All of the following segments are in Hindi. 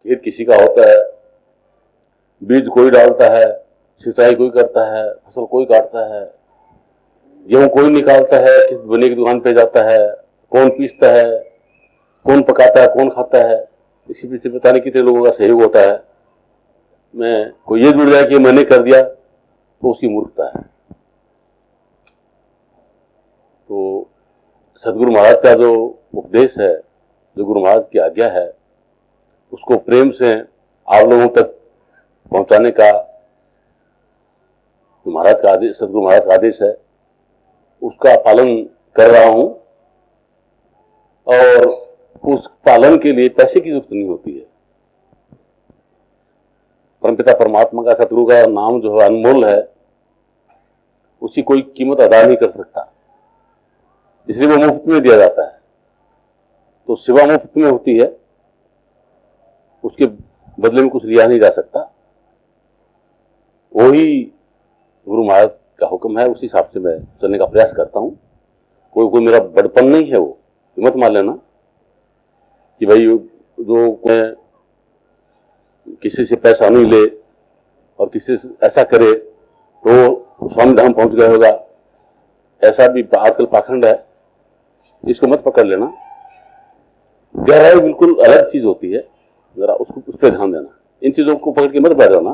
फिर किसी का होता है, बीज कोई डालता है, सिंचाई कोई करता है, फसल कोई काटता है, गेहूं कोई निकालता है, किस बने की दुकान पे जाता है, कौन पीसता है, कौन पकाता है, कौन खाता है। इसी पीछे पता नहीं कितने लोगों का सहयोग होता है। मैं कोई ये जुड़ जाए कि मैंने कर दिया तो उसकी मूर्खता है। तो सदगुरु महाराज का जो उपदेश है, जो गुरु महाराज की आज्ञा है, उसको प्रेम से आप लोगों तक पहुंचाने का जो महाराज का आदेश, सदगुरु महाराज का आदेश है, उसका पालन कर रहा हूं। और उस पालन के लिए पैसे की जरूरत नहीं होती है। परमपिता परमात्मा का, सतगुरु का नाम जो है अनमोल है, उसकी कोई कीमत अदा नहीं कर सकता, इसलिए वो मुफ्त में दिया जाता है। तो सेवा मुफ्त में होती है, उसके बदले में कुछ लिया नहीं जा सकता। वही गुरु महाराज का हुक्म है, उसी हिसाब से मैं चलने का प्रयास करता हूं। कोई मेरा बड़पन नहीं है, वो मत मान लेना कि भाई जो मैं किसी से पैसा नहीं ले और किसी से ऐसा करे तो स्वामी धाम पहुंच गया होगा, ऐसा भी आजकल पाखंड है, इसको मत पकड़ लेना। गहराई बिल्कुल अलग चीज होती है, जरा उस पर ध्यान देना। इन चीजों को पकड़ के मत बैठ जाना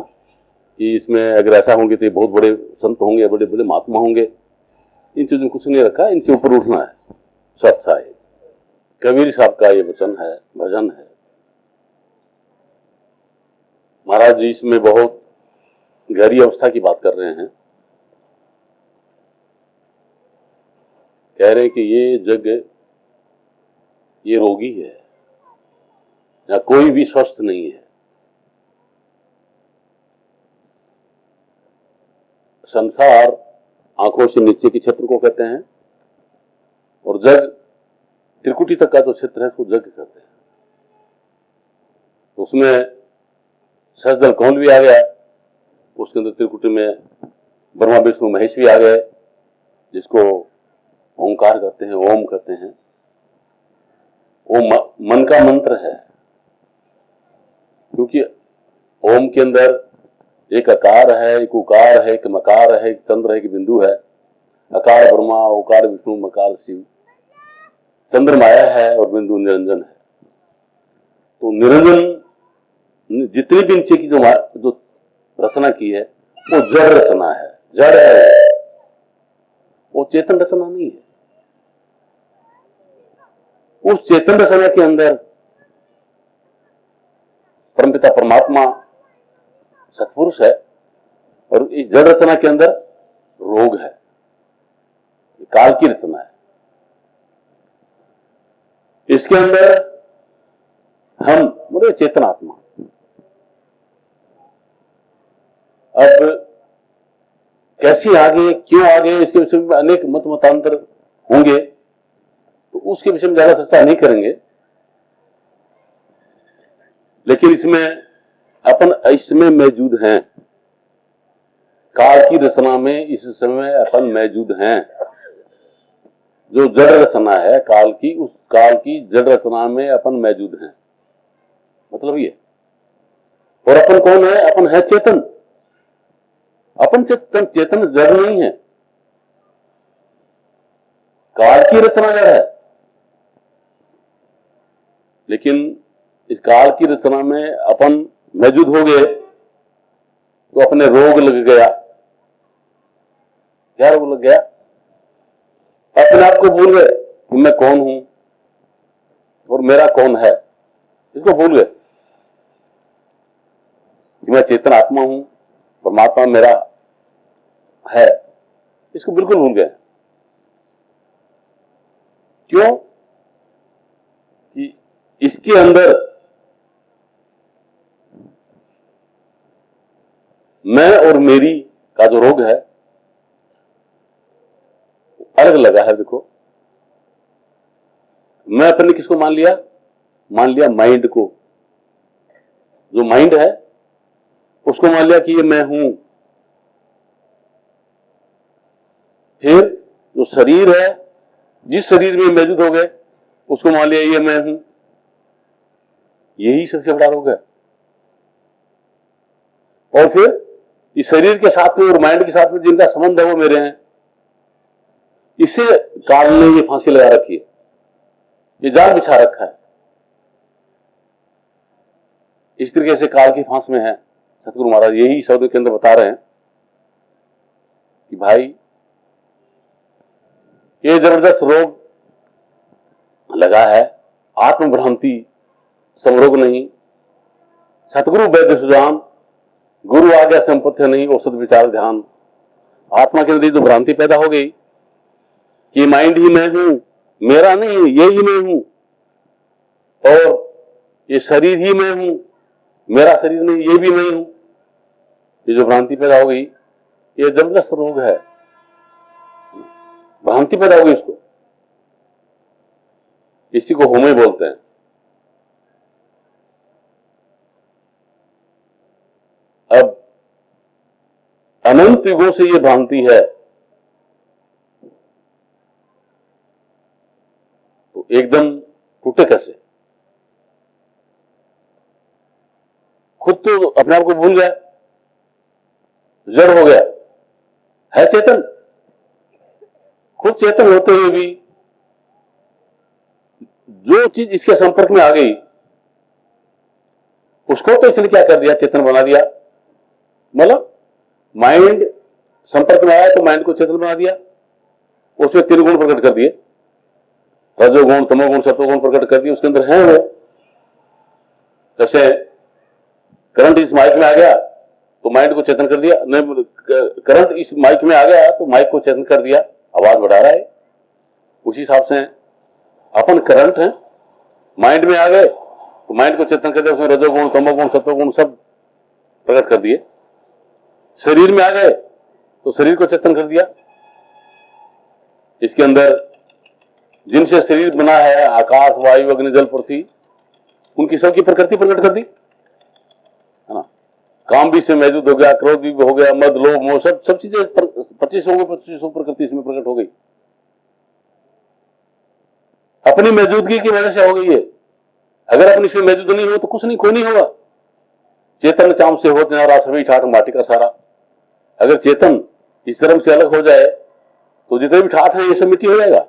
कि इसमें अगर ऐसा होंगे तो बहुत बड़े संत होंगे, बड़े बड़े महात्मा होंगे। इन चीजों में कुछ नहीं रखा, इनसे ऊपर उठना है। सत्साई कबीर साहब का ये वचन है, भजन है। महाराज जी इसमें बहुत गहरी अवस्था की बात कर रहे हैं। कह रहे हैं कि ये जग, ये रोगी है, या कोई भी स्वस्थ नहीं है। संसार आंखों से नीचे के क्षेत्र को कहते हैं, और जग त्रिकुटी तक का जो क्षेत्र है उसको जग कहते हैं। तो उसमें सजदल कौन भी आ गया, उसके अंदर त्रिकुटी में ब्रह्मा विष्णु महेश भी आ गए, जिसको ओंकार कहते हैं, ओम कहते हैं। वो मन का मंत्र है, क्योंकि ओम के अंदर एक अकार है, एक उकार है, एक मकार है, एक चंद्र है, एक बिंदु है। अकार ब्रह्मा, उकार विष्णु, मकार शिव, चंद्र माया है और बिंदु निरंजन है। तो निरंजन जितनी भी नीचे की जो रचना की है वो जड़ रचना है, जड़ है, वो चेतन रचना नहीं है। उस चेतन रचना के अंदर परमपिता परमात्मा सत्पुरुष है, और इस जड़ रचना के अंदर रोग है, काल की रचना है। इसके अंदर हम बोले चेतन आत्मा। अब कैसे आगे, क्यों आगे, इसके विषय में अनेक मत मतांतर होंगे, तो उसके विषय में ज्यादा चर्चा नहीं करेंगे। लेकिन इसमें मौजूद हैं, काल की रचना में इस समय अपन मौजूद हैं। जो जड़ रचना है काल की, उस काल की जड़ रचना में अपन मौजूद हैं। मतलब ये, और अपन कौन है? अपन है चेतन। अपन चेतन जड़ नहीं है, काल की रचना जड़ है। लेकिन इस काल की रचना में अपन मौजूद हो गए तो अपने रोग लग गया। क्या रोग लग गया? अपने आप को भूल गए कि मैं कौन हूं और मेरा कौन है। इसको भूल गए कि मैं चेतन आत्मा हूं, परमात्मा मेरा है। इसको बिल्कुल भूल गए। क्यों? कि इसके अंदर मैं और मेरी का जो रोग है अलग लगा है। देखो, मैं अपने किसको मान लिया? मान लिया माइंड को। जो माइंड है उसको मान लिया कि ये मैं हूं। फिर जो शरीर है, जिस शरीर में मौजूद हो गए, उसको मान लिया ये मैं हूं। यही सबसे बड़ा रोग है। और फिर इस शरीर के साथ में और माइंड के साथ में जिनका संबंध है वो मेरे हैं। इसे काल ने ये फांसी लगा रखी है, ये जाल बिछा रखा है। इस तरीके से काल की फांस में है। सतगुरु महाराज यही शब्द के अंदर बता रहे हैं कि भाई ये जबरदस्त रोग लगा है, आत्मभ्रांति समरोग नहीं, सतगुरु वैद्य सुजान, गुरु आज्ञा संपत्ति नहीं, औसत विचार ध्यान। आत्मा के अंदर जो भ्रांति पैदा हो गई कि माइंड ही मैं हूं, मेरा नहीं, ये ही मैं हूं, और ये शरीर ही मैं हूं, मेरा शरीर नहीं, ये भी मैं हूं, ये जो भ्रांति पैदा हो गई, ये जबरदस्त रोग है। भ्रांति पैदा हो गई इसको, इसी को होमे बोलते हैं। अब अनंत युगों से ये भ्रांति है, तो एकदम टूटे कैसे? खुद तो अपने आप को भूल गया, जड़ हो गया, है चेतन, खुद चेतन होते हुए भी जो चीज इसके संपर्क में आ गई उसको तो इसने क्या कर दिया, चेतन बना दिया। मतलब माइंड संपर्क में आया तो माइंड को चेतन बना दिया, उसमें 3 गुण प्रकट कर दिए, रजोगुण, तमोगुण, सत्वगुण प्रकट कर दिए, उसके अंदर है वो। जैसे करंट इस माइक में आ गया तो माइंड को चेतन कर दिया, करंट इस माइक में आ गया तो माइक को चेतन कर दिया, आवाज बढ़ा रहा है। उसी हिसाब से अपन करंट है, माइंड में आ गए तो माइंड को चेतन कर दिया, उसमें रजोगुण, तमोगुण, सत्वगुण सब प्रकट कर दिए। शरीर में आ गए तो शरीर को चेतन कर दिया। इसके अंदर जिनसे शरीर बना है, आकाश, वायु, अग्नि, जल, पृथ्वी, उनकी सबकी प्रकृति प्रकट कर दी, है ना। काम भी इसमें मौजूद हो गया, क्रोध भी हो गया, मद, लोभ, मोह, सब चीजें 2500 प्रकृति इसमें प्रकट हो गई। अपनी मौजूदगी की वजह से हो गई है। अगर अपनी इसमें मौजूद नहीं हो तो कुछ नहीं, कोई नहीं होगा। चेतन चाम से होते हैं सभी ठाठ माटी का सारा। अगर चेतन इस धर्म से अलग हो जाए तो जितने भी ठाठ है ये सब मिट्टी हो जाएगा,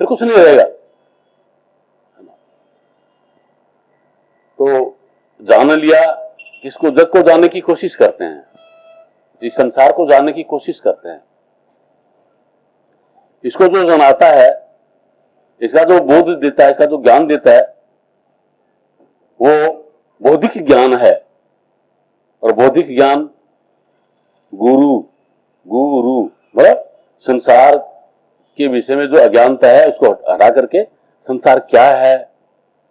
फिर कुछ नहीं रहेगा। तो जान लिया, इसको जग को जानने की कोशिश करते हैं, इस संसार को जानने की कोशिश करते हैं। इसको जो जनाता है, इसका जो बोध देता है, इसका जो ज्ञान देता है, वो बौद्धिक ज्ञान है। और बौद्धिक ज्ञान गुरु मतलब संसार के विषय में जो अज्ञानता है उसको हटा करके संसार क्या है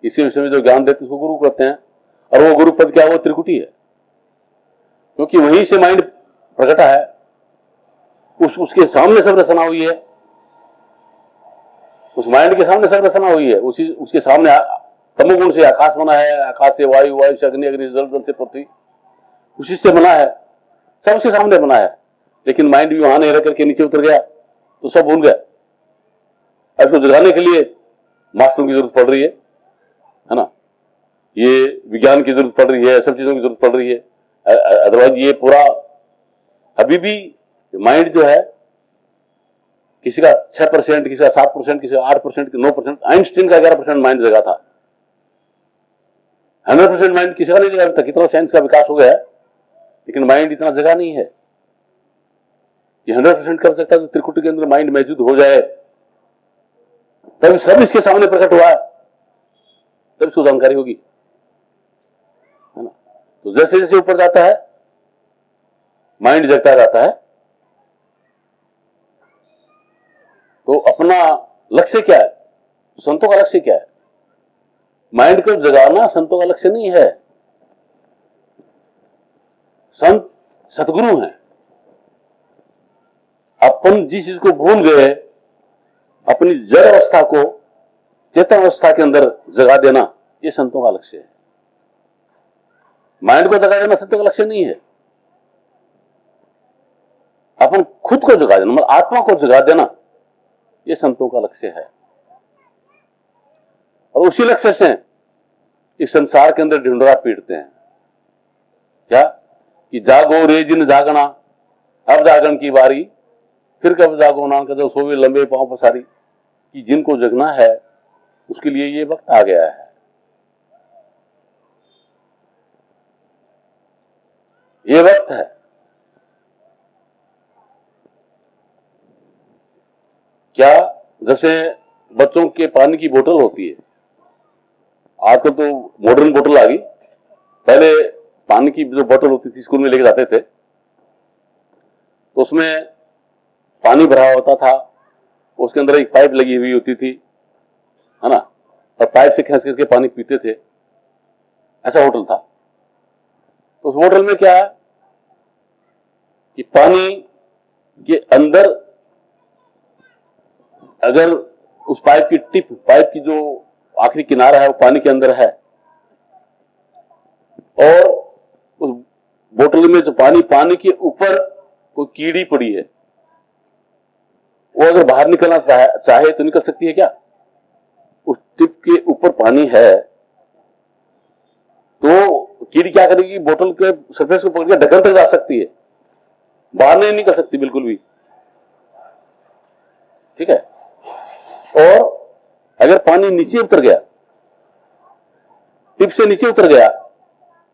इसी विषय में जो ज्ञान देते उसको गुरु कहते हैं। और वो गुरु पद क्या है? वो त्रिकुटी है, क्योंकि वहीं से माइंड प्रकटा है, उसके सामने सब रचना हुई है, उस माइंड के सामने सब रचना हुई है। उसके सामने तमोगुण से आकाश बना है, आकाश से वायु, वायु से अग्नि, अग्नि से जल, जल से पृथ्वी, उसी से बना है, सब उसके सामने बना है। लेकिन माइंड भी वहां नहीं रह करके नीचे उतर गया तो सब भूल गया। इसको जगाने के लिए मास्टरों की जरूरत पड़ रही है ना, ये विज्ञान की जरूरत पड़ रही है, सब चीजों की जरूरत पड़ रही है। अदरवाइज ये पूरा अभी भी माइंड जो है, किसी का 6%, किसी का 7%, किसी का 8%, 9%, आइंस्टीन का 11% माइंड जगा था। 100% माइंड किसी का नहीं जगा था। कितना साइंस का विकास हो गया है, लेकिन माइंड इतना जगा नहीं है। ये 100% कर सकता है तो त्रिकुटी के अंदर माइंड मौजूद हो जाए, तब सब इसके सामने प्रकट हुआ है, तब इसको जानकारी होगी, है ना। तो जैसे जैसे ऊपर जाता है माइंड जगता जाता है, तो अपना लक्ष्य क्या है? संतों का लक्ष्य क्या है? माइंड को जगाना संतों का लक्ष्य नहीं है। संत सतगुरु हैं। अपन जिस चीज को भूल गए, अपनी जड़ अवस्था को चेतन अवस्था के अंदर जगा देना, ये संतों का लक्ष्य है। माइंड को जगा देना संतों का लक्ष्य नहीं है। अपन खुद को जगा देना, मतलब आत्मा को जगा देना, ये संतों का लक्ष्य है। और उसी लक्ष्य से इस संसार के अंदर ढिंढोरा पीटते हैं। क्या कि जागो रे जिन जागना, अब जागरण की बारी, फिर कब जागो नानक जो सोवे लंबे पांव पसारी, कि जिनको जगना है उसके लिए ये वक्त आ गया है। ये वक्त है। क्या जैसे बच्चों के पानी की बोतल होती है, आजकल तो मॉडर्न बोतल आ गई, पहले पानी की जो बोतल होती थी स्कूल में लेके जाते थे तो उसमें पानी भरा होता था, उसके अंदर एक पाइप लगी हुई होती थी, है ना, और पाइप से खींच करके पानी पीते थे, ऐसा होटल था। तो उस होटल में क्या है कि पानी के अंदर अगर उस पाइप की टिप, पाइप की जो आखिरी किनारा है वो पानी के अंदर है, और उस बोतल में जो पानी के ऊपर कोई कीड़ी पड़ी है, वो अगर बाहर निकलना चाहे तो निकल सकती है क्या? उस टिप के ऊपर पानी है तो कीड़ी क्या करेगी, बोतल के सरफेस को पकड़ के ढक्कन तक जा सकती है, बाहर नहीं निकल सकती बिल्कुल भी। ठीक है। और अगर पानी नीचे उतर गया, टिप से नीचे उतर गया,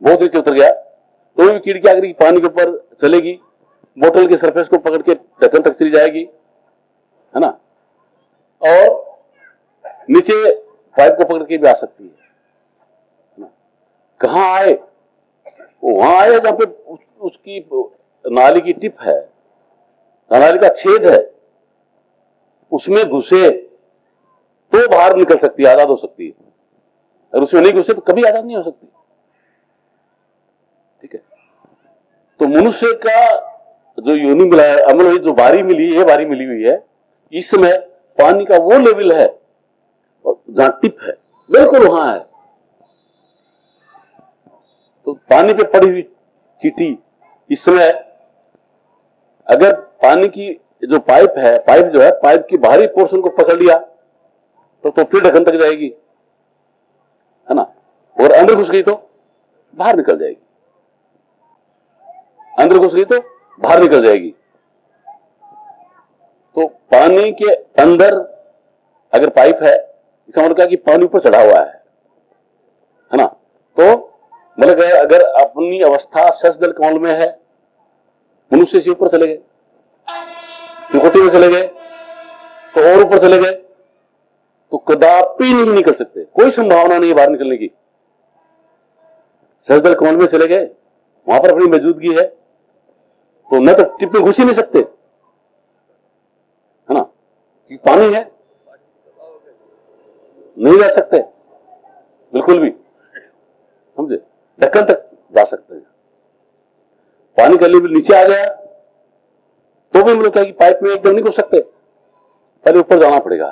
बहुत नीचे उतर गया, तो भी कीड़ी क्या करेगी, पानी के ऊपर चलेगी, बोतल के सरफेस को पकड़ के ढक्कन तक चली जाएगी, है ना, और नीचे पाइप को पकड़ के भी आ सकती है ना। कहां आए? वहां आए जहां पे उसकी नाली की टिप है, नाली का छेद है, उसमें घुसे तो बाहर निकल सकती है, आजाद हो सकती है। अगर उसमें नहीं घुसे तो कभी आजाद नहीं हो सकती। ठीक है। तो मनुष्य का जो योनि मिला है, अमल जो बारी मिली है, बारी मिली हुई है, इस समय पानी का वो लेवल है जहां टिप है, बिल्कुल वहां है। तो पानी पे पड़ी हुई चींटी इस समय अगर पानी की जो पाइप है, पाइप जो है, पाइप की बाहरी पोर्शन को पकड़ लिया तो फिर ढक्कन तक जाएगी, है ना, और अंदर घुस गई तो बाहर निकल जाएगी, अंदर घुस गई तो बाहर निकल जाएगी। तो पानी के अंदर अगर पाइप है, इसका मतलब क्या कि पानी ऊपर चढ़ा हुआ है ना, तो मतलब अगर अपनी अवस्था शेष जल कमल में है, मनुष्य से ऊपर चले गए, त्रिकोटि में चले गए, तो और ऊपर चले गए, तो कदापि नहीं निकल सकते, कोई संभावना नहीं है बाहर निकलने की। शेष जल कमल में चले गए, वहां पर अपनी मौजूदगी है, तो न तो टिप में घुस ही नहीं सकते, है ना, कि पानी है, नहीं जा सकते बिल्कुल भी, समझे, ढक्कन तक जा सकते हैं। पानी का लेवल नीचे आ गया तो भी मतलब क्या कि पाइप में एकदम नहीं घुस सकते, पहले ऊपर जाना पड़ेगा,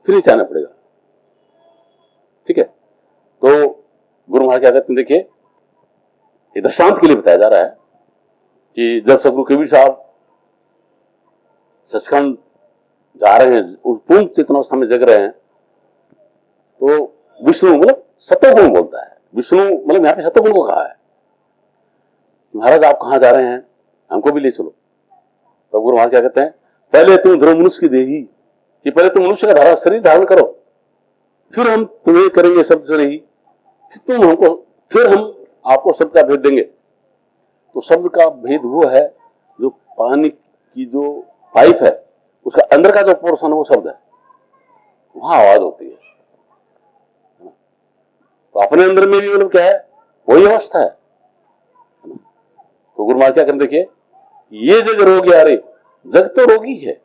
फिर नीचे आना पड़ेगा। ठीक है। तो गुरु महाराज क्या कहते हैं, देखिए ये दृष्टांत के लिए बताया जा रहा है कि जब सदगुरु कबीर साहब सचखंड जा रहे हैं, उस पूर्ण चेतनावस्था में जग रहे हैं, तो विष्णु मतलब सत्वगुण बोलता है, विष्णु मतलब यहां पे सत्वगुण को कहा है, महाराज आप कहां जा रहे हैं, हमको भी ले चलो। तो गुरु महाराज क्या कहते हैं, पहले तुम ध्रुव मनुष्य की देही, कि पहले तुम मनुष्य का शरीर धारण करो, फिर हम तुम्हें करेंगे शब्द से नहीं, फिर हम आपको शब्द का भेद देंगे। तो शब्द का भेद वो है जो पानी की जो पाइप है उसका अंदर का जो पोर्शन है वो शब्द है, वहां आवाज होती है। तो अपने अंदर में भी मतलब क्या है, वही अवस्था है। तो गुरु महाराज क्या करें, देखिए ये जग रोगी आ रही, जग तो रोगी है,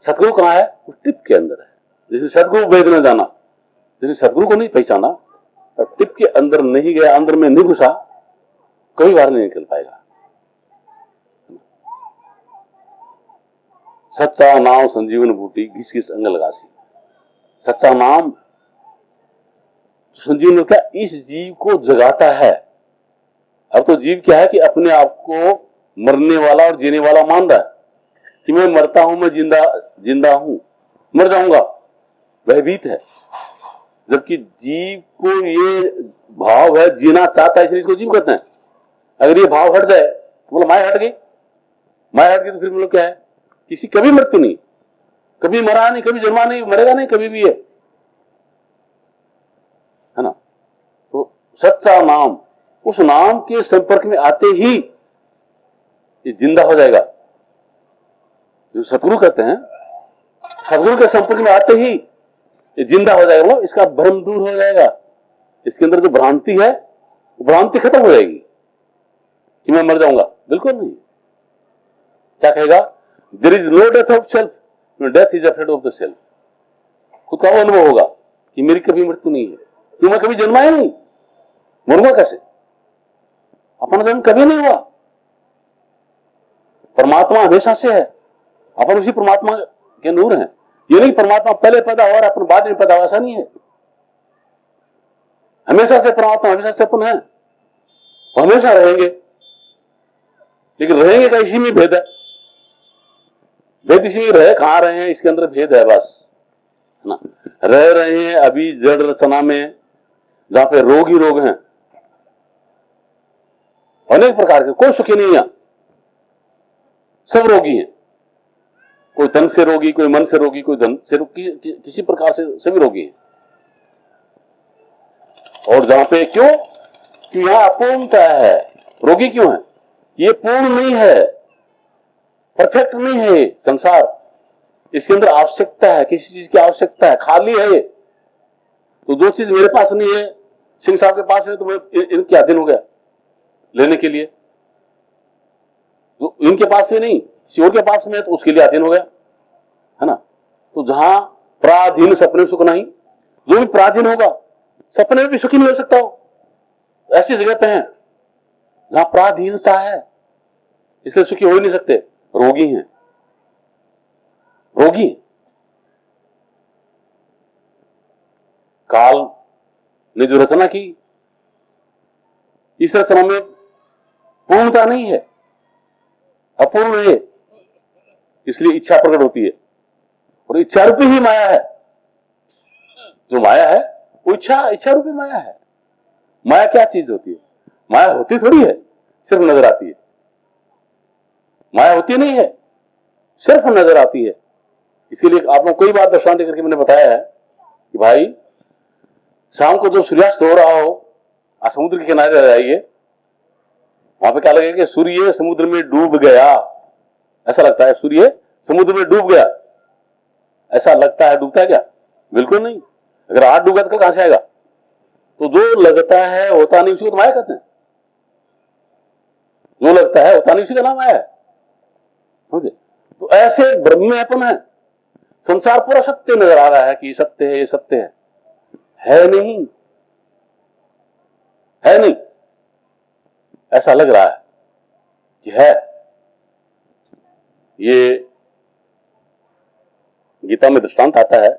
सतगुरु कहां है, उस टिप के अंदर है। जिसने सतगुरु वेद न जाना, जिसने सतगुरु को नहीं पहचाना और टिप के अंदर नहीं गया, अंदर में नहीं घुसा, कभी बाहर नहीं निकल पाएगा। सच्चा नाम संजीवन बूटी, घिस घिस अंग लगासी। सच्चा नाम संजीवन क्या, इस जीव को जगाता है। अब तो जीव क्या है कि अपने आप को मरने वाला और जीने वाला मान रहा है कि मैं मरता हूं, मैं जिंदा हूं, मर जाऊंगा, भयभीत है। जबकि जीव को ये भाव है, जीना चाहता है, इसलिए इसको जीव कहते हैं। अगर ये भाव हट जाए तो बोला माया हट गई, माया हट गई तो फिर मतलब क्या है, किसी कभी मृत्यु नहीं, कभी मरा नहीं, कभी जन्मा नहीं, मरेगा नहीं, कभी भी है ना। तो सच्चा नाम, उस नाम के संपर्क में आते ही ये जिंदा हो जाएगा। जो सतगुरु कहते हैं, सतगुरु के संपर्क में आते ही ये जिंदा हो जाएगा, इसका भ्रम दूर हो जाएगा, इसके अंदर जो भ्रांति है वो भ्रांति खत्म हो जाएगी कि मैं मर जाऊंगा, बिल्कुल नहीं। क्या कहेगा, there is no death of self, death is afraid of the self. खुद का वो अनुभव होगा कि मेरी कभी मृत्यु नहीं है, क्यों, मैं कभी जन्मा ही नहीं, मरूंगा कैसे, अपना जन्म कभी नहीं हुआ, परमात्मा हमेशा से है, अपन उसी परमात्मा के नूर हैं। ये नहीं परमात्मा पहले पैदा हुआ और अपन बाद में पैदा हुआ, ऐसा नहीं है। हमेशा से परमात्मा, हमेशा से अपन है, वो हमेशा रहेंगे। लेकिन रहेंगे का इसी में भेद है, भेद इसी में, रहे कहां रहे हैं इसके अंदर भेद है बस, है ना। रह रहे हैं अभी जड़ रचना में, जहां पे रोग ही रोग हैं, अनेक प्रकार के, कोई सुखी नहीं है, सब रोगी हैं। कोई तन से रोगी, कोई मन से रोगी, कोई धन से रोगी, किसी प्रकार से सभी रोगी हैं। और जहां पे क्यों, कि यहां अपूर्णता है, रोगी क्यों है, ये पूर्ण नहीं है, परफेक्ट नहीं है ये संसार, इसके अंदर आवश्यकता है, किसी चीज की आवश्यकता है, खाली है ये। तो जो चीज मेरे पास नहीं है, सिंह साहब के पास है, तो मैं इनके अधीन हो गया लेने के लिए, जो इनके पास भी नहीं, शिव के पास में है, तो उसके लिए अधीन हो गया, है ना। तो जहां पराधीन सपने सुख नहीं, जो भी पराधीन होगा सपने में भी सुखी नहीं हो सकता हो, ऐसी जगह पे है जहां पराधीनता है, इसलिए सुखी हो ही नहीं सकते, रोगी हैं, रोगी। काल ने जो रचना की, इस रचना में पूर्णता नहीं है, अपूर्ण है, इसलिए इच्छा प्रकट होती है, और इच्छा रूपी ही माया है। जो माया है वो इच्छा रूपी माया है। माया क्या चीज होती है, माया होती थोड़ी है, सिर्फ नजर आती है। माया होती नहीं है, सिर्फ नजर आती है। इसीलिए आपको कई बार दृष्टांत करके मैंने बताया है कि भाई शाम को जो सूर्यास्त हो रहा हो, समुद्र के किनारे रह जाइए, वहां पे क्या लगेगा कि सूर्य समुद्र में डूब गया, ऐसा लगता है, सूर्य समुद्र में डूब गया, ऐसा लगता है। डूबता है क्या, बिल्कुल नहीं। अगर आज डूबा तो कहां से आएगा। तो जो लगता है होता नहीं, उसी को तो माया कहते हैं। जो लगता है होता नहीं, उसी का नाम माया है, समझे। तो ऐसे ब्रह्म में अपन है, संसार पूरा सत्य नजर आ रहा है कि सत्य है, ये सत्य है नहीं, है नहीं, ऐसा लग रहा है कि है। ये गीता में दृष्टांत आता है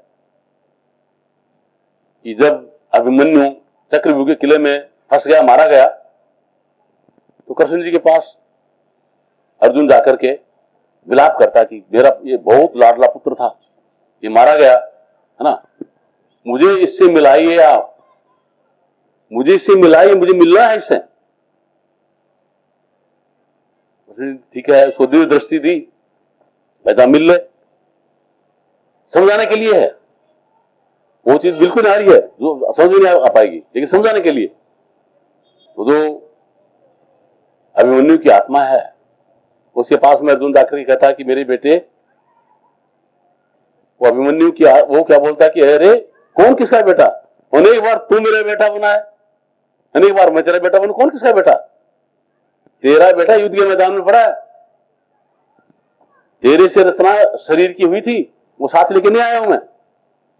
कि जब अभिमन्यु चक्रव्यूह के किले में फंस गया, मारा गया, तो कृष्ण जी के पास अर्जुन जाकर के विलाप करता कि मेरा ये बहुत लाडला पुत्र था, ये मारा गया, है ना, मुझे इससे मिलाइए आप, मुझे इससे मिलाइए, मुझे मिलना है इससे। ठीक है, उसको दिव्य दृष्टि दी, ऐसा मिल ले, समझाने के लिए है। वो चीज बिल्कुल आ रही है जो समझ में नहीं आ पाएगी, लेकिन समझाने के लिए। तो जो अभिमन्यु की आत्मा है, उसके पास में अर्जुन जाकर के कहता है कि मेरे बेटे, वो अभिमन्यु की वो क्या बोलता है कि अरे कौन किसका बेटा, अनेक बार तू मेरा बेटा बना है, अनेक बार मैं तेरा बेटा बनू, कौन किसका बेटा, तेरा बेटा युद्ध के मैदान में पड़ा है, तेरे से रचना शरीर की हुई थी, वो साथ लेके नहीं आया हूं मैं,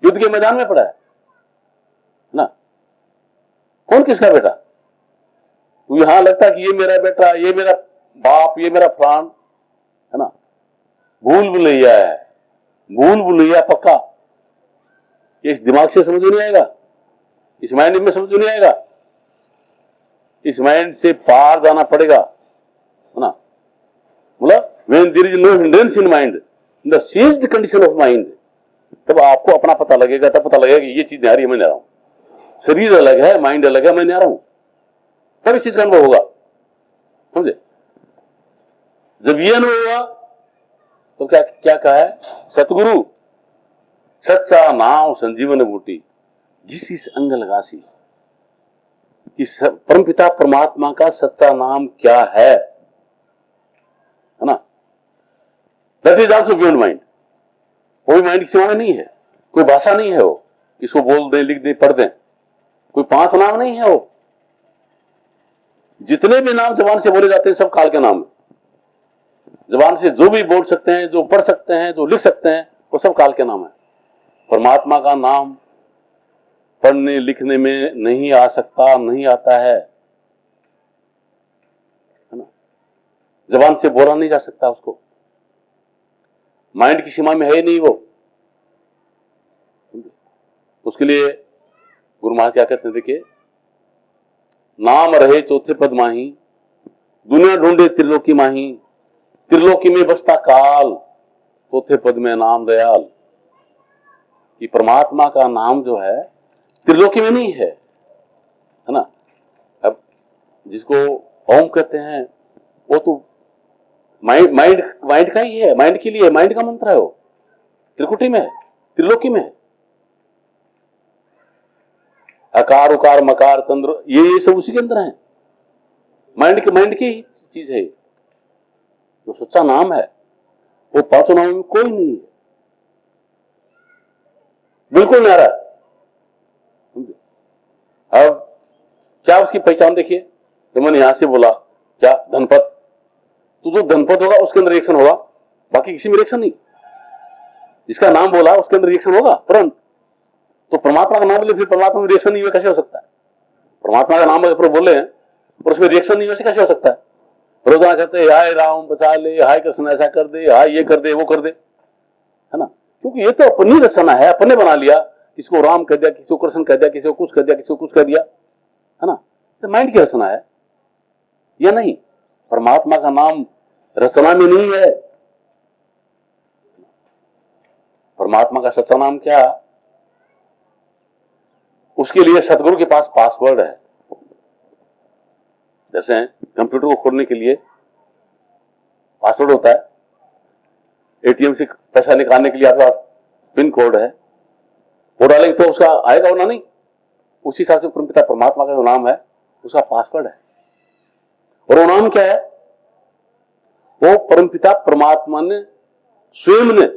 युद्ध के मैदान में पड़ा है ना, कौन किसका बेटा। तू यहां लगता कि ये मेरा बेटा, ये मेरा बाप, ये मेरा प्राण, है ना, भूल भुलैया है, भूल भुलैया पक्का। ये इस दिमाग से समझ नहीं आएगा, इस माइंड में समझ नहीं आएगा, इस माइंड से पार जाना पड़ेगा, है ना। मतलब when there is no hindrance in mind, in the seized condition of mind, तब आपको अपना पता लगेगा, तब पता लगेगा कि ये चीज नहीं आ रही है, मैं नहीं आ रहा हूं, शरीर अलग है, माइंड अलग है, मैं नहीं आ रहा हूं, तब इस चीज का अनुभव होगा। समझे? जब ये अनुभव हुआ तो क्या क्या कहा है? सतगुरु सच्चा नाम संजीवन बूटी जिस इस अंग लगासी, कि परम पिता परमात्मा का सच्चा नाम क्या है ना? That is also beyond mind. कोई माइंड की सीमा में नहीं है, कोई भाषा नहीं है वो, इसको बोल दें, लिख दें, पढ़ दें, कोई 5 नाम नहीं है वो। जितने भी नाम जबान से बोले जाते हैं सब काल के नाम है। जबान से जो भी बोल सकते हैं, जो पढ़ सकते हैं, जो लिख सकते हैं, वो सब काल के नाम है। परमात्मा का नाम पढ़ने लिखने में नहीं आ सकता, नहीं आता है ना? जबान से बोला नहीं जा सकता उसको, माइंड की सीमा में है ही नहीं वो। उसके लिए गुरु महाराज क्या कहते हैं, देखिए, नाम रहे चौथे पद माही, दुनिया ढूंढे त्रिलोकी माही, त्रिलोकी में बसता काल, चौथे पद में नाम दयाल। कि परमात्मा का नाम जो है त्रिलोकी में नहीं है ना? अब जिसको ओम कहते हैं वो तो माइंड का ही है, माइंड के लिए, माइंड का मंत्र है वो, त्रिकुटी में है, त्रिलोकी में है। अकार उकार मकार चंद्र ये सब उसी के अंदर है, माइंड की ही चीज है। जो सच्चा नाम है वो 5 नामों में कोई नहीं है, बिल्कुल न्यारा। अब क्या उसकी पहचान देखिए, तो मैंने यहां से बोला क्या धनपत, तो जो धनपत होगा उसके अंदर रिएक्शन होगा, बाकी किसी में रिएक्शन नहीं। जिसका नाम बोला उसके अंदर रिएक्शन होगा तुरंत। तो परमात्मा का नाम बोले फिर परमात्मा में रिएक्शन नहीं हुआ कैसे हो सकता है? परमात्मा का नाम अगर बोले और उसमें रिएक्शन नहीं हुआ कैसे हो सकता है? रोजाना कहते हैं हाय राम बचा ले, हाय कृष्ण ऐसा कर दे, हाय ये कर दे, वो कर दे, है ना? क्योंकि ये तो अपनी रचना है, अपने बना लिया। किसी को राम कह दिया, किसी को कृष्ण कह दिया, किसी को कुछ कह दिया, किसी को कुछ कह दिया, है ना? तो माइंड की रचना है या नहीं? परमात्मा का नाम रचना में नहीं है। परमात्मा का सच्चा नाम क्या? उसके लिए सतगुरु के पास पासवर्ड है। जैसे कंप्यूटर को खोलने के लिए पासवर्ड होता है, एटीएम से पैसा निकालने के लिए आपके पास पिन कोड है, वो डालेंगे तो उसका आएगा होना नहीं। उसी हिसाब से परमपिता परमात्मा का जो नाम है उसका पासवर्ड है। और वो नाम क्या है? वो परमपिता परमात्मा ने स्वयं ने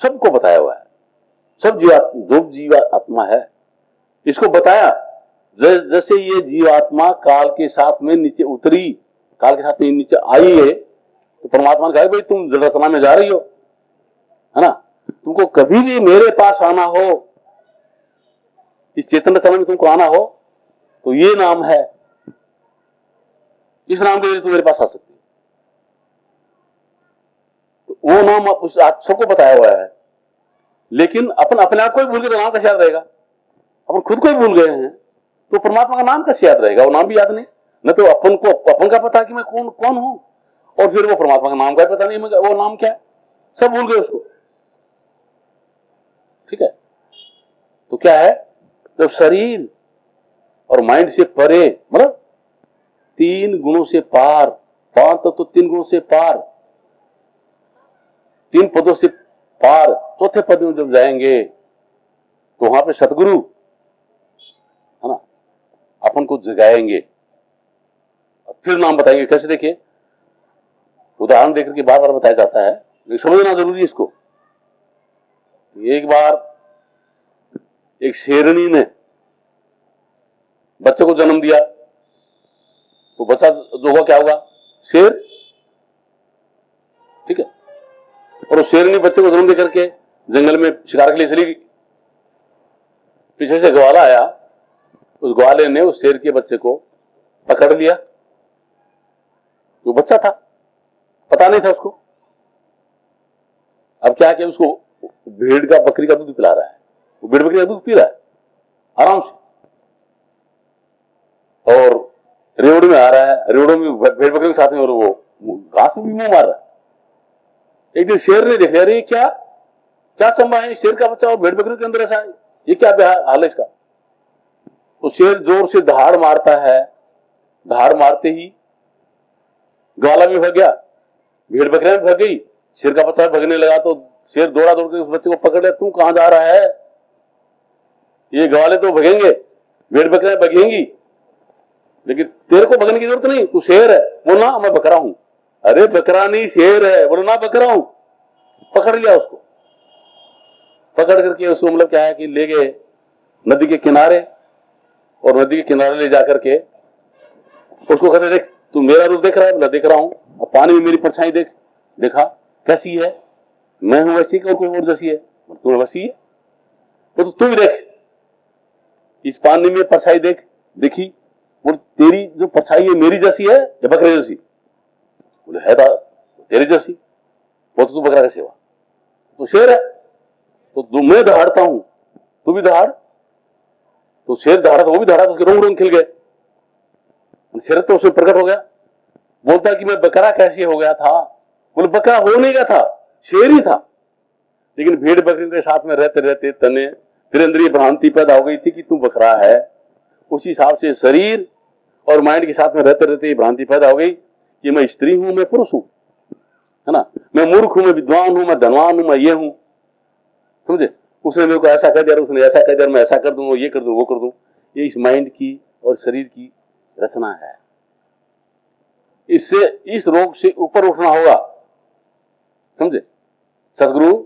सबको बताया हुआ है। सब जो जीवात्मा है इसको बताया। जैसे ये जीवात्मा काल के साथ में नीचे उतरी, काल के साथ में नीचे आई है, तो परमात्मा ने कहा भाई तुम जड़ रचना में जा रही हो, है ना? तुमको कभी भी मेरे पास आना हो, इस चेतन रचना में तुमको आना हो, तो ये नाम है, इस नाम के लिए तुम मेरे पास आ सकती हो। तो वो नाम उस सबको बताया हुआ है। लेकिन अपन अपने आप को ही भूल गए तो नाम कैसे याद रहेगा? अपन खुद को ही भूल गए हैं तो परमात्मा का नाम कैसे याद रहेगा? वो नाम भी याद नहीं। न तो अपन को अपन का पता कि मैं कौन हूं, और फिर वो परमात्मा का नाम का पता नहीं वो नाम क्या है, सब भूल गए उसको। ठीक है? तो क्या है, जब शरीर और माइंड से परे, मतलब 3 गुणों से पार, 5 तो 3 गुणों से पार, 3 पदों से पार, चौथे पद में जब जाएंगे तो वहां पे सतगुरु, है ना, अपन को जगाएंगे, फिर नाम बताएंगे। कैसे? देखिए, उदाहरण देकर के बार बार बताया जाता है, लेकिन समझना जरूरी है इसको। एक बार एक शेरनी ने बच्चे को जन्म दिया, तो बच्चा जो होगा क्या होगा? शेर। ठीक है? और उस शेरनी बच्चे को जन्म दे करके जंगल में शिकार के लिए चली गई। पीछे से ग्वाला आया, उस ग्वाले ने उस शेर के बच्चे को पकड़ लिया। वो बच्चा था, पता नहीं था उसको। अब क्या किया, उसको भेड़ का बकरी का दूध पिला रहा है, वो भेड़ बकरी का दूध पी रहा है आराम से, और रेवड़ में आ रहा है, रेवड़ों में भेड़ बकरी के साथ में, और वो घास में भी मुंह मार रहा है। एक दिन शेर ने देख लिया, अरे क्या क्या चंबा है, शेर का बच्चा और भेड़ बकरी के अंदर ऐसा है, ये क्या हाल है इसका? तो शेर जोर से दहाड़ मारता है, धार मारते ही ग्वाला भी भाग गया, भेड़ बकरियां भी भाग गई, शेर का बच्चा भगने लगा तो शेर दौड़ा दौड़ के उस बच्चे को पकड़ लिया। तू कहां जा रहा है? ये ग्वाले तो भगेंगे, भेड़ बकरियां भगेंगी, लेकिन तेरे को भगने की जरूरत नहीं, तू शेर है। बोलना मैं बकरा हूं। अरे बकरा नहीं, शेर है। बोलना बकरा हूं। पकड़ लिया उसको, पकड़ करके उसको मतलब क्या है कि ले गए नदी के किनारे, और नदी के किनारे ले जाकर के उसको कहते देख तू मेरा रूप देख रहा है? बोला देख रहा हूं। अब पानी में मेरी परछाई देख। देखा कैसी है? मैं हूं वैसी और कोई और जैसी है? तू वैसी है। तो तू भी देख, इस पानी में परछाई देख। देखी, बोल तेरी जो परछाई है मेरी जैसी है या बकरे जैसी? बोले है तेरी जैसी। वो तो तू बकरा कैसे हुआ? तो शेर है। तो मैं दहाड़ता हूं, तू भी दहाड़। तो शेर दहाड़ा तो वो भी दहाड़ा, तो रोंग रोंग खिल गए। शेर तो उसमें प्रकट हो गया, बोलता कि मैं बकरा कैसे हो गया था? बोले बकरा हो नहीं गया था, शेर ही था। लेकिन भेड़ बकरी के साथ में रहते रहते तने फिर अंदर ये भ्रांति पैदा हो गई थी कि तू बकरा है। उसी हिसाब से शरीर और माइंड के साथ में रहते रहते ये भ्रांति पैदा हो गई कि मैं स्त्री हूं, मैं पुरुष हूं, है ना, मैं मूर्ख हूं, मैं विद्वान हूं, मैं धनवान हूं, मैं ये हूं। समझे? उसने मेरे को ऐसा कह दिया, उसने ऐसा कह दिया, मैं ऐसा कर दूं, ये कर दूं, वो कर दूं। ये इस माइंड की और शरीर की रचना है। इससे इस रोग से ऊपर उठना होगा। समझे? सदगुरु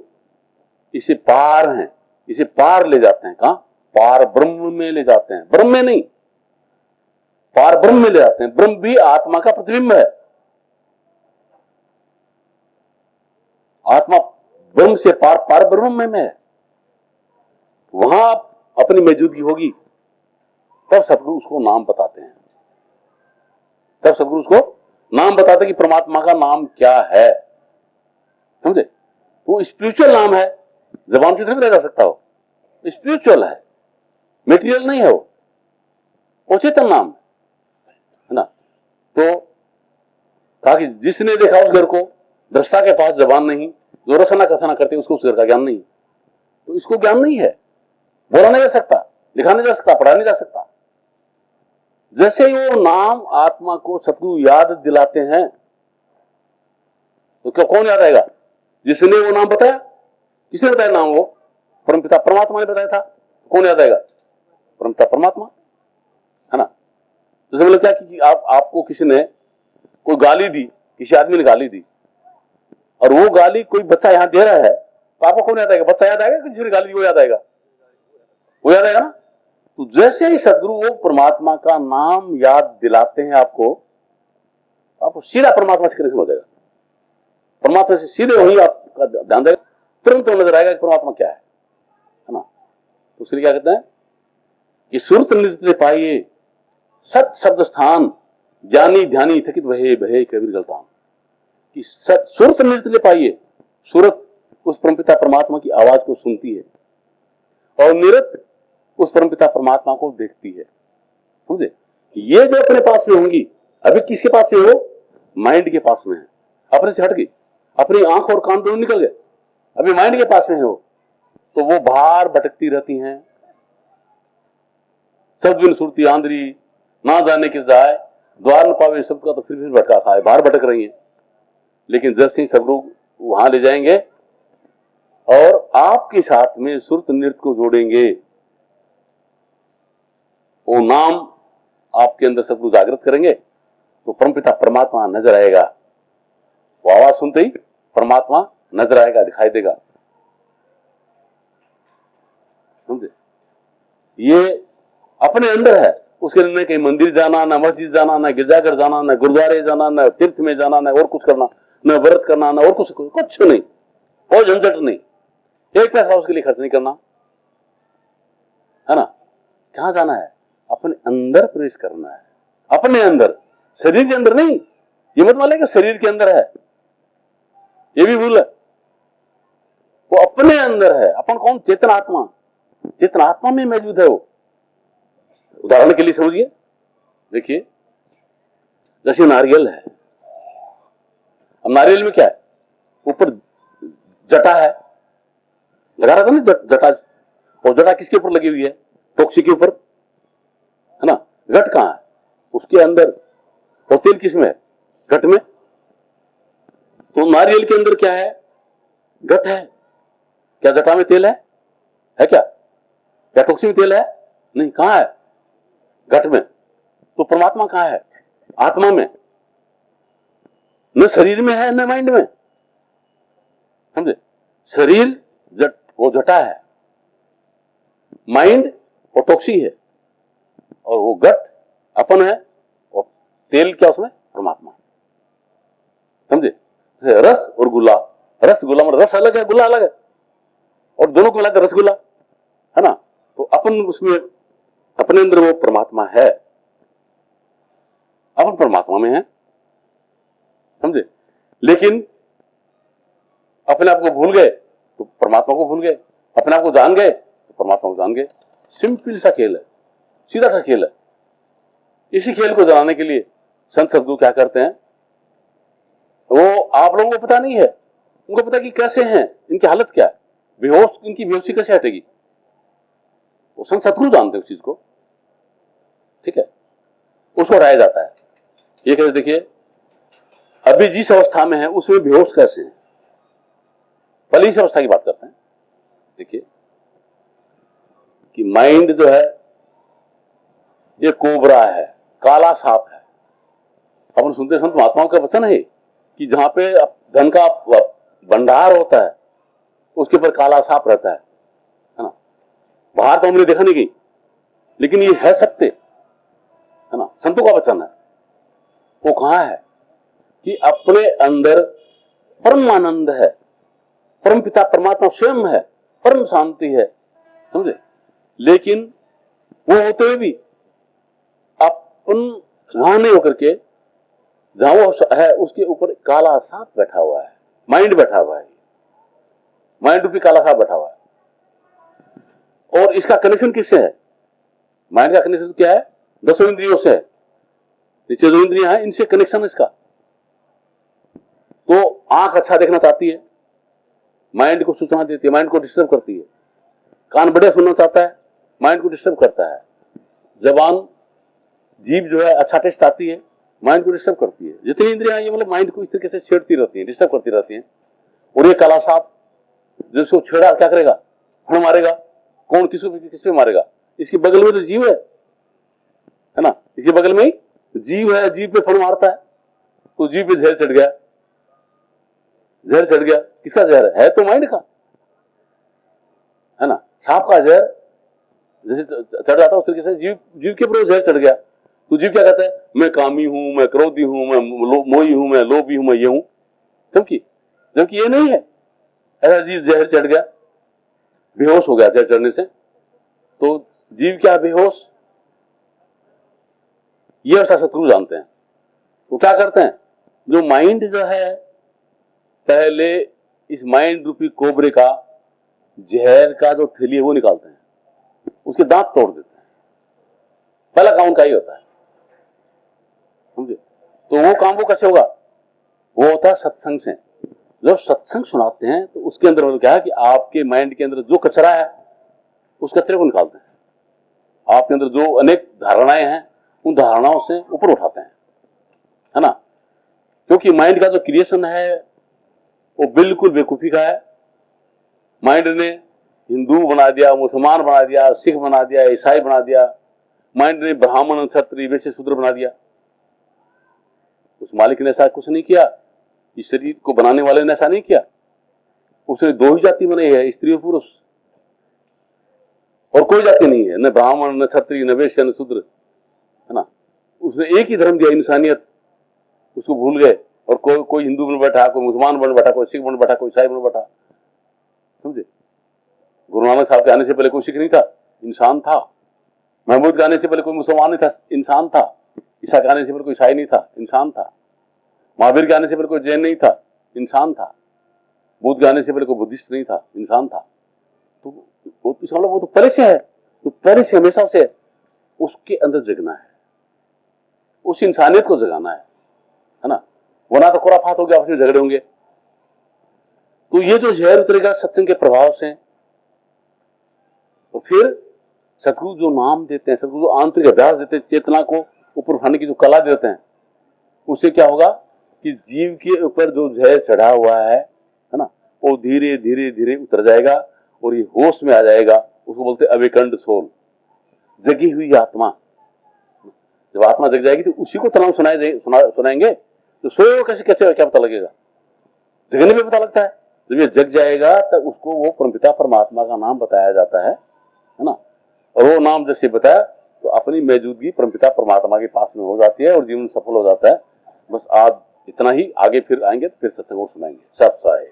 इसे पार हैं, इसे पार ले जाते हैं। कहां? पार ब्रह्म में ले जाते हैं, ब्रह्म में नहीं, पार ब्रह्म में ले जाते हैं। ब्रह्म भी आत्मा का प्रतिबिंब है। आत्मा ब्रह्म से पार, पार ब्रह्म में है। वहां अपनी मौजूदगी होगी, तब सदगुरु उसको नाम बताते हैं। तब सदगुरु उसको नाम बताते हैं कि परमात्मा का नाम क्या है। समझे? वो स्पिरिचुअल नाम है, जबान से नहीं बताया जा सकता। हो स्पिरिचुअल है, मेटीरियल नहीं है। वो चेतन नाम है ना। तो कहा कि जिसने देखा उस घर को, दृष्टा के पास जबान नहीं, जो रचना कथना करते उसको उस घर का ज्ञान नहीं। तो इसको ज्ञान नहीं है, बोला नहीं जा सकता, लिखा नहीं जा सकता, पढ़ा नहीं जा सकता। जैसे ही वो नाम आत्मा को सतगुरु याद दिलाते हैं तो क्या कौन याद आएगा? जिसने वो नाम बताया। किसने बताया नाम? वो परमपिता परमात्मा ने बताया था। कौन याद आएगा? परमपिता परमात्मा, है ना। जैसे मतलब क्या कि आपको किसी ने कोई गाली दी, किसी आदमी ने गाली दी, और वो गाली कोई बच्चा यहां दे रहा है, तो आपको कौन याद आएगा? बच्चा याद आएगा कि जिसने गाली दी वो याद आएगा? वो याद आएगा ना। तो जैसे ही सदगुरु वो परमात्मा का नाम याद दिलाते हैं आपको सीधा परमात्मा से कनेक्शन हो जाएगा। परमात्मा से सीधे वही आपका ध्यान देगा, तुरंत तो नजर आएगा कि परमात्मा क्या है ना। तो उसके लिए क्या कहते हैं कि सुरत नृत्य पाइए सत शब्द स्थान, ज्ञानी ध्यानी थकित वहे भय कबीर गलतान। कि सुरत नृत्य पाइए। सूरत उस परमपिता परमात्मा की आवाज को सुनती है, और निरत उस परमपिता परमात्मा को देखती है। समझे? ये जो अपने पास में होंगी, अभी किसके पास में हो? माइंड के पास में है, अपने से हट गई, अपनी आंख और कान दोनों निकल गए, अभी माइंड के पास में हो, तो वो बाहर भटकती रहती हैं। सब दिन सुरती आंधरी, ना जाने के जाए, द्वार न पावे शब्द का, तो फिर भटका खाए, बाहर भटक रही है। लेकिन जैसे ही सब लोग वहां ले जाएंगे और आपके साथ में सुरत नृत्य को जोड़ेंगे, वो नाम आपके अंदर सबको जागृत करेंगे, तो परमपिता परमात्मा नजर आएगा। वो आवाज सुनते ही परमात्मा नजर आएगा, दिखाई देगा। समझे? ये अपने अंदर है। उसके लिए न कहीं मंदिर जाना, ना मस्जिद जाना, ना गिरजाघर जाना, ना गुरुद्वारे जाना, ना तीर्थ में जाना, ना और कुछ करना, ना व्रत करना, ना और कुछ नहीं, कोई झंझट नहीं, एक पैसा उसके लिए खर्च नहीं करना, है ना। कहां जाना है? अपने अंदर प्रवेश करना है, अपने अंदर, शरीर के अंदर नहीं। ये मत मान लें शरीर के अंदर है, ये भी भूल है। वो अपने अंदर है। अपन कौन? चेतन आत्मा, चेतन आत्मा में मौजूद है वो। उदाहरण के लिए समझिए, देखिए जैसे नारियल है। अब नारियल में क्या है? ऊपर जटा है, लगा रहा था ना जटा, और जटा किसके ऊपर लगी हुई है? टोक्सी के ऊपर, है ना। घट कहां है? उसके अंदर और तेल किसमें है? घट में। तो नारियल के अंदर क्या है? घट है। क्या जटा में तेल है क्या? क्या टोक्सी में तेल है? नहीं। कहां है? घट में। तो परमात्मा कहां है? आत्मा में। न शरीर में है न माइंड में, समझे? शरीर वो जटा है, माइंड और टोक्सी है, और वो घट अपन है, और तेल क्या उसमें? परमात्मा। समझे? जैसे रस और गुला, रसगुल्ला मतलब रस अलग है, गुल्ला अलग है, और दोनों को मिलाकर रसगुल्ला, है ना? तो अपन उसमें अपने अंदर वो परमात्मा है, अपन परमात्मा में है, समझे? लेकिन अपने आप को भूल गए तो परमात्मा को भूल गए, अपने आप को जान गए तो परमात्मा को जान गए। सिंपल सा खेल है, सीधा सा खेल है। इसी खेल को जनाने के लिए संत सद्गुरु क्या करते हैं, वो आप लोगों को पता नहीं है, उनको पता कि कैसे हैं, इनकी हालत क्या है, बेहोश, इनकी बेहोशी कैसे हटेगी, वो संत सद्गुरु जानते हैं उस चीज को, ठीक है? उसको हटाया जाता है। ये कैसे? देखिए, अभी जिस अवस्था में है उसमें बेहोश कैसे है, पहले इस अवस्था की बात करते हैं। देखिए कि माइंड जो है ये कोबरा है, काला सांप है। अपन सुनते संत महात्माओं का वचन है कि जहां पे धन का भंडार होता है उसके ऊपर काला सांप रहता है ना? बाहर तो हमने देखा नहीं गई, लेकिन ये है सत्य, है ना? संतों का वचन है। वो कहां है? कि अपने अंदर परम आनंद है, परम पिता परमात्मा स्वयं है, परम शांति है, समझे? लेकिन वो होते हुए भी अपन वहां नहीं होकर के जहां वो है उसके ऊपर काला सांप बैठा हुआ है, माइंड बैठा हुआ है, माइंड रूपी काला सांप बैठा हुआ है। और इसका कनेक्शन किससे है? माइंड का कनेक्शन क्या है? 10 इंद्रियों से है। नीचे जो इंद्रियां हैं इनसे कनेक्शन है इसका। तो आंख अच्छा देखना चाहती है, माइंड को सूचना देती है, माइंड को डिस्टर्ब करती है। कान बढ़िया सुनना चाहता है, माइंड को डिस्टर्ब करता है। जबान, जीभ जो है अच्छा टेस्ट आती है, माइंड को डिस्टर्ब करती है। जितनी इंद्रियां ये मतलब माइंड को इस तरीके से छेड़ती रहती है, डिस्टर्ब करती रहती है। और ये काला सांप जिसको छेड़ा क्या करेगा? फण मारेगा। कौन किस पे मारेगा? इसके बगल में तो जीव है ना? इसके बगल में ही जीव है, जीव पे फण मारता है तो जीव पे जहर चढ़ गया। जहर चढ़ गया, किसका जहर है? तो माइंड का, है ना? सांप का जहर जैसे चढ़ जाता है उस तरीके से जीव के ऊपर जहर चढ़ गया तो जीव क्या कहता है? मैं कामी हूं, मैं क्रोधी हूं, मैं मोही हूं, मैं लोभी हूं, मैं ये हूं। जबकि ये नहीं है। ऐसा जीव जहर चढ़ गया, बेहोश हो गया जहर चढ़ने से, तो जीव क्या बेहोश? ये ऐसा सतगुरु जानते हैं। वो क्या करते हैं? जो माइंड जो है, पहले इस माइंड रूपी कोबरे का जहर का जो थैली है वो निकालते हैं, उसके दांत तोड़ देते हैं। पहला काम उनका ही होता है, समझे? तो वो काम वो कैसे होगा? वो होता है सत्संग से। जब सत्संग सुनाते हैं तो उसके अंदर मतलब क्या है कि आपके माइंड के अंदर जो कचरा है उस कचरे को निकालते हैं। आपके अंदर जो अनेक धारणाएं हैं उन धारणाओं से ऊपर उठाते हैं, है ना? क्योंकि माइंड का जो क्रिएशन है वो बिल्कुल बेवकूफी का है। माइंड ने हिंदू बना दिया, मुसलमान बना दिया, सिख बना दिया, ईसाई बना दिया। माइंड ने ब्राह्मण, क्षत्रिय, वैश्य, शूद्र बना दिया। उस मालिक ने ऐसा कुछ नहीं किया, इस शरीर को बनाने वाले ने ऐसा नहीं किया। उसने 2 ही जाति बनाई है, स्त्री और पुरुष, और कोई जाति नहीं है, न ब्राह्मण, न क्षत्रिय, न वैश्य, न शूद्र, है ना? उसने एक ही धर्म दिया, इंसानियत। उसको भूल गए और कोई हिंदू बन बैठा, कोई मुसलमान बन बैठा, कोई सिख बन बैठा, कोई ईसाई बन बैठा, समझे? गुरु नानक साहब के आने से पहले कोई सिख नहीं था, इंसान था। महमूद के आने से पहले कोई मुसलमान नहीं था, इंसान था। ईसा के आने से पहले कोई ईसाई नहीं था, इंसान था। महावीर के आने से पहले कोई जैन नहीं था, इंसान था। बुद्ध के आने से पहले कोई बुद्धिस्ट नहीं था, इंसान था। तो वो तो पहले से है, तो पहले से हमेशा से उसके अंदर जगना है, उस इंसानियत को जगाना है ना? वरना तो खुराफात हो गया, आपस में झगड़े होंगे। तो ये जो जहर उतरेगा सत्संग के प्रभाव से, तो फिर सतगुरु जो नाम देते हैं, सतगुरु जो आंतरिक अभ्यास देते हैं, चेतना को ऊपर उठाने की जो कला देते हैं, उससे क्या होगा कि जीव के ऊपर जो जहर चढ़ा हुआ है ना, वो धीरे धीरे धीरे उतर जाएगा और ये होश में आ जाएगा। उसको बोलते हैं अवेकंड सोल, जगी हुई आत्मा। जब आत्मा जग जाएगी तो उसी को तनाव सुनाएंगे तो सोए कैसे कैसे क्या पता लगेगा? जगने में पता लगता है। जब ये जग जाएगा तो उसको वो परमपिता परमात्मा का नाम बताया जाता है ना, और वो नाम जैसे बताया तो अपनी मौजूदगी परमपिता परमात्मा के पास में हो जाती है और जीवन सफल हो जाता है। बस आज इतना ही, आगे फिर आएंगे तो फिर सत्संग सुनाएंगे। सत साहिब।